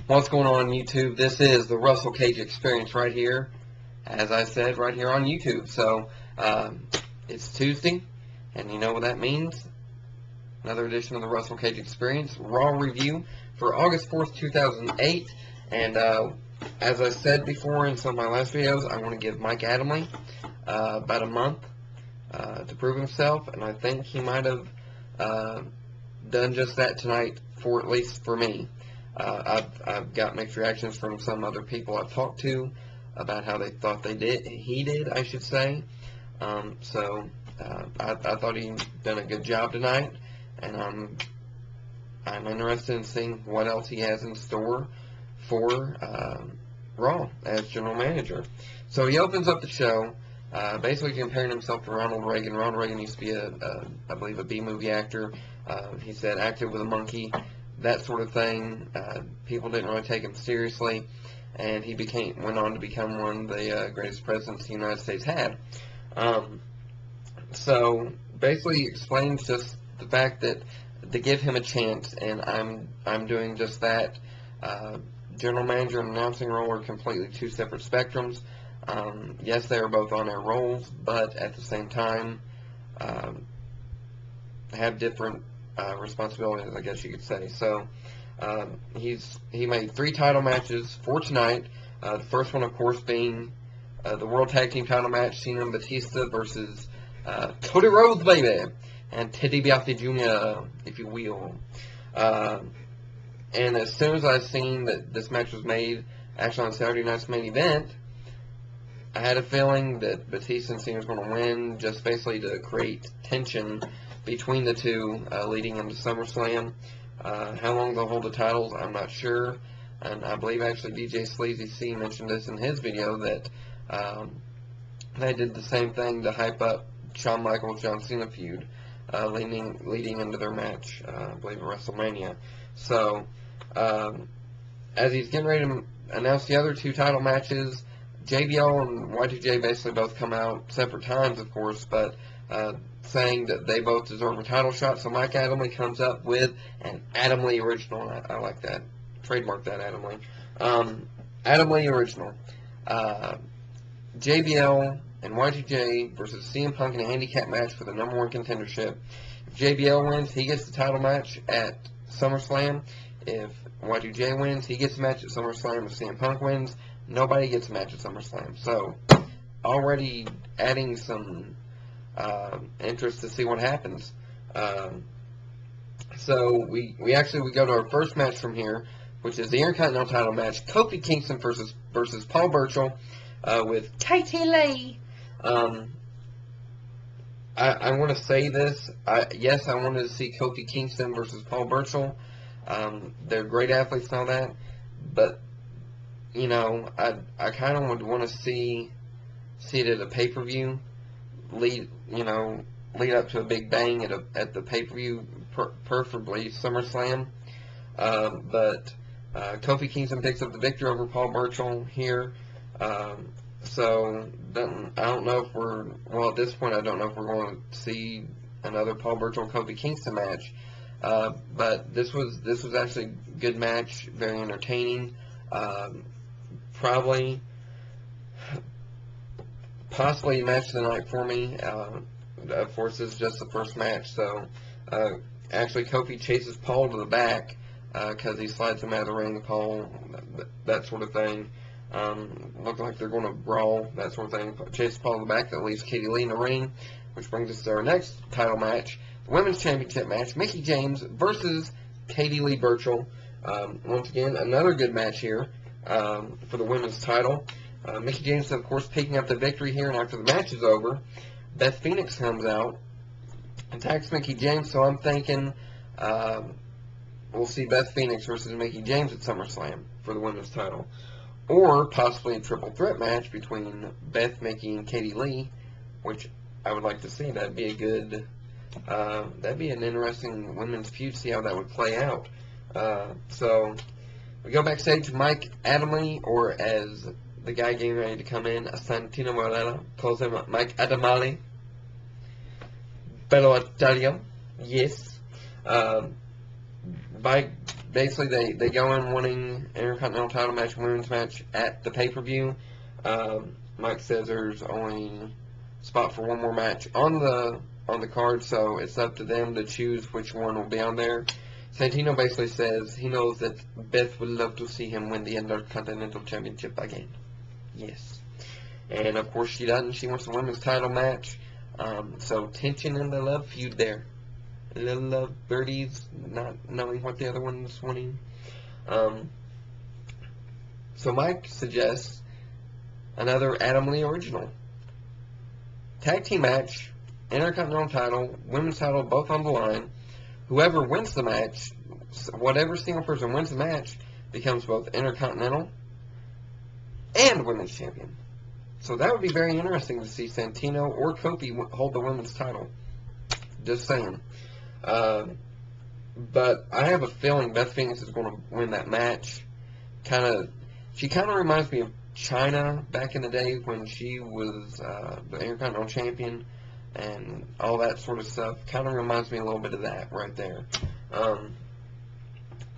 What's going on YouTube? This is the Russell Cage Experience right here, as I said, right here on YouTube. So, it's Tuesday, and you know what that means. Another edition of the Russell Cage Experience, Raw review for August 4th, 2008. And, as I said before in some of my last videos, I want to give Mike Admle about a month to prove himself, and I think he might have done just that tonight, for at least for me. I've got mixed reactions from some other people I've talked to about how they thought he did, I should say. I thought he done a good job tonight, and I'm interested in seeing what else he has in store for Raw as general manager. So he opens up the show, basically comparing himself to Ronald Reagan. Ronald Reagan used to be I believe, a B-movie actor. He said acted with a monkey, that sort of thing. People didn't really take him seriously, and he went on to become one of the greatest presidents the United States had. So basically explains just the fact that to give him a chance, and I'm doing just that. General manager and announcing role are completely two separate spectrums. Yes, they are both on their roles, but at the same time have different responsibilities, I guess you could say. So he made 3 title matches for tonight. The first one, of course, being the World Tag Team title match, Cena and Batista versus Cody Rhodes, baby, and Teddy DiBiase Jr., if you will. And as soon as I seen that this match was made, actually on Saturday night's main event, I had a feeling that Batista and Cena was going to win, just basically to create tension between the two leading into SummerSlam. How long they'll hold the titles, I'm not sure. And I believe actually DJ Sleazy C mentioned this in his video, that they did the same thing to hype up Shawn Michaels John Cena feud, leading into their match, I believe, at WrestleMania. So, as he's getting ready to announce the other 2 title matches, JBL and Y2J basically both come out separate times, of course, but saying that they both deserve a title shot. So Mike Admle comes up with an Admle original. I like that. Trademark that, Admle. Admle original. JBL and Y2J versus CM Punk in a handicap match for the #1 contendership. If JBL wins, he gets the title match at SummerSlam. If Y2J wins, he gets a match at SummerSlam. If CM Punk wins, nobody gets a match at SummerSlam. So, already adding some interest to see what happens. So we go to our first match from here, which is the Intercontinental title match: Kofi Kingston versus Paul Burchill with Katie Lee. I want to say this. Yes, I wanted to see Kofi Kingston versus Paul Burchill. They're great athletes and all that, but you know, I kind of would want to see it at a pay-per-view, lead up to a big bang at the pay-per-view, preferably SummerSlam. But Kofi Kingston picks up the victory over Paul Burchill here. So I don't know if at this point I don't know if we're going to see another Paul Burchill Kofi Kingston match. But this was actually a good match, very entertaining. Possibly match of the night for me. Of course, this is just the first match, so actually Kofi chases Paul to the back because he slides him out of the ring, Paul, that sort of thing. Look like they're going to brawl, that sort of thing. Chases Paul to the back, that leaves Katie Lee in the ring, which brings us to our next title match, the Women's Championship match, Mickie James versus Katie Lee Burchill. Once again, another good match here for the women's title. Mickie James, of course, picking up the victory here, and after the match is over, Beth Phoenix comes out, attacks Mickie James, so I'm thinking we'll see Beth Phoenix versus Mickie James at SummerSlam for the women's title. Or possibly a triple threat match between Beth, Mickie, and Katie Lee, which I would like to see. That'd be an interesting women's feud, see how that would play out. So we go backstage to Mike Admle, or as the guy getting ready to come in, Santino Morella, calls him Mike Admle. Bello Italia, yes. By basically they go in winning Intercontinental title match, women's match at the pay-per-view. Mike says there's only spot for one more match on the card, so it's up to them to choose which one will be on there. Santino basically says he knows that Beth would love to see him win the Intercontinental Championship again. Yes. And of course she doesn't. She wants the women's title match. So tension in the love feud there. Little love birdies, not knowing what the other one's winning. So Mike suggests another Admle original. Tag team match, Intercontinental title, women's title, both on the line. Whoever wins the match, whatever single person wins the match, becomes both Intercontinental and women's champion. So that would be very interesting to see Santino or Kofi hold the women's title. Just saying. But I have a feeling Beth Phoenix is going to win that match. She kind of reminds me of Chyna back in the day when she was the Intercontinental champion and all that sort of stuff. Kind of reminds me a little bit of that right there.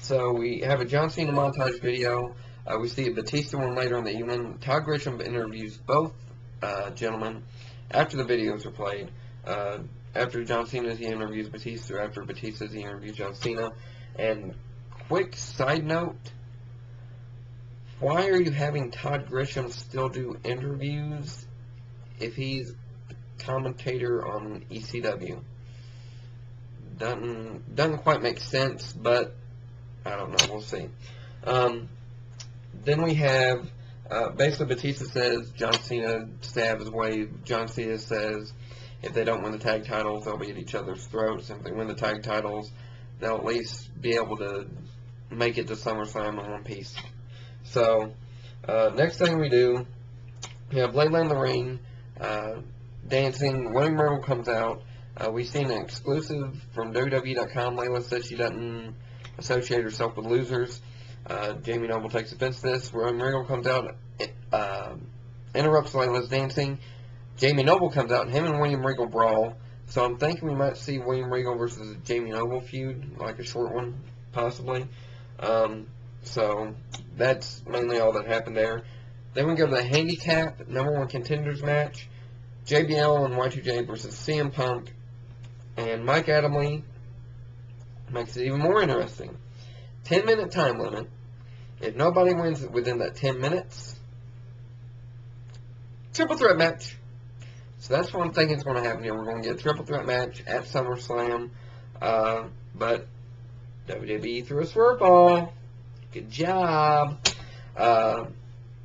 So we have a John Cena montage video. We see a Batista one later in the evening. Todd Grisham interviews both gentlemen after the videos are played. After John Cena, he interviews Batista. After Batista, he interviews John Cena. And quick side note, why are you having Todd Grisham still do interviews if he's commentator on ECW? Doesn't quite make sense, but I don't know. We'll see. Then we have basically Batista says John Cena stab his way. John Cena says if they don't win the tag titles, they'll be at each other's throats. If they win the tag titles, they'll at least be able to make it to SummerSlam in one piece. So next thing we do, we have Layla in the ring, dancing. William Regal comes out. We've seen an exclusive from WWE.com. Layla says she doesn't associate herself with losers. Jamie Noble takes offense to this. William Regal comes out, interrupts Layla's dancing. Jamie Noble comes out, and him and William Regal brawl. So I'm thinking we might see William Regal versus a Jamie Noble feud, like a short one, possibly. So that's mainly all that happened there. Then we go to the handicap #1 contenders match. JBL and Y2J versus CM Punk and Mike Admle. Makes it even more interesting. 10-minute time limit. If nobody wins within that 10 minutes, triple threat match. So that's what I'm thinking is going to happen here. We're going to get a triple threat match at SummerSlam. But WWE threw a swerve ball. Good job.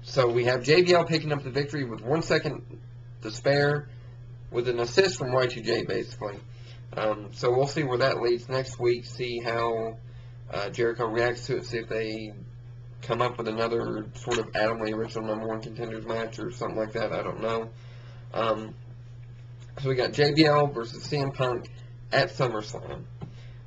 So we have JBL picking up the victory with 1 second to spare with an assist from Y2J, basically. So we'll see where that leads next week, see how Jericho reacts to it, see if they come up with another sort of Adamle original #1 contenders match or something like that. I don't know. So we got JBL versus CM Punk at SummerSlam.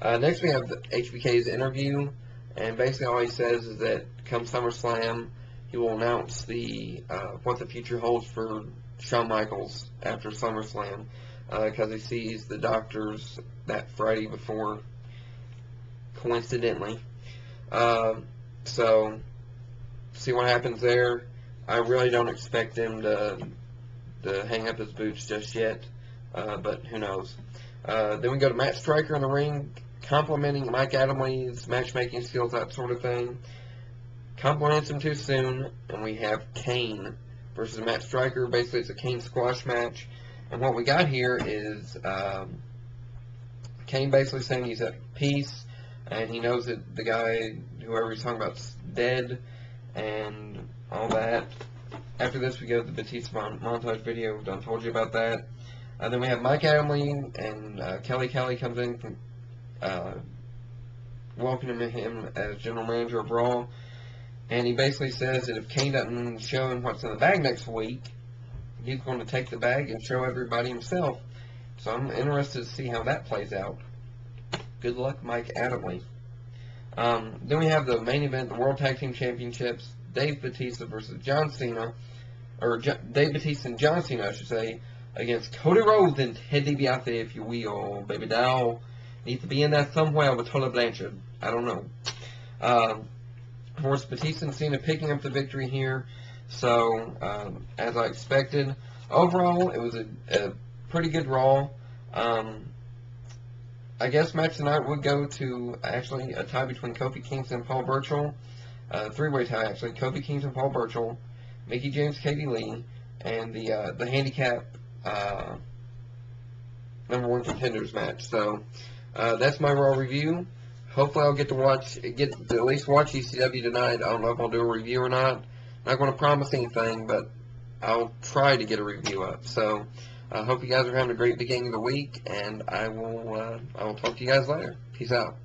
Next we have the HBK's interview, and basically all he says is that come SummerSlam, he will announce the what the future holds for Shawn Michaels after SummerSlam, because he sees the doctors that Friday before, coincidentally. So, see what happens there. I really don't expect him to hang up his boots just yet, but who knows. Then we go to Matt Striker in the ring, complimenting Mike Adamle's matchmaking skills, that sort of thing. Compliments him too soon, and we have Kane versus Matt Striker. Basically, it's a Kane squash match. And what we got here is Kane basically saying he's at peace, and he knows that the guy, whoever he's talking about, is dead, and all that. After this, we go to the Batista montage video. Done told you about that. Then we have Mike Adamle, and Kelly comes in, welcoming him as general manager of Raw. And he basically says that if Kane doesn't show him what's in the bag next week, he's going to take the bag and show everybody himself. So I'm interested to see how that plays out. Good luck, Mike Adamle. Then we have the main event, the World Tag Team Championships. Dave Batista versus John Cena, or Dave Batista and John Cena, I should say, against Cody Rhodes and Ted DiBiase, if you will. Baby doll needs to be in that somewhere with Tully Blanchard. I don't know. Of course, Batista and Cena picking up the victory here. So, as I expected, overall, it was a pretty good Raw. I guess match tonight would go to actually a tie between Kofi Kingston and Paul Burchill. Three-way tie, actually. Kofi Kingston, Paul Burchill, Mickie James, Katie Lee, and the handicap number one contenders match. So, that's my Raw review. Hopefully I'll get to at least watch ECW tonight. I don't know if I'll do a review or not. Not going to promise anything, but I'll try to get a review up. So I hope you guys are having a great beginning of the week, and I will talk to you guys later. Peace out.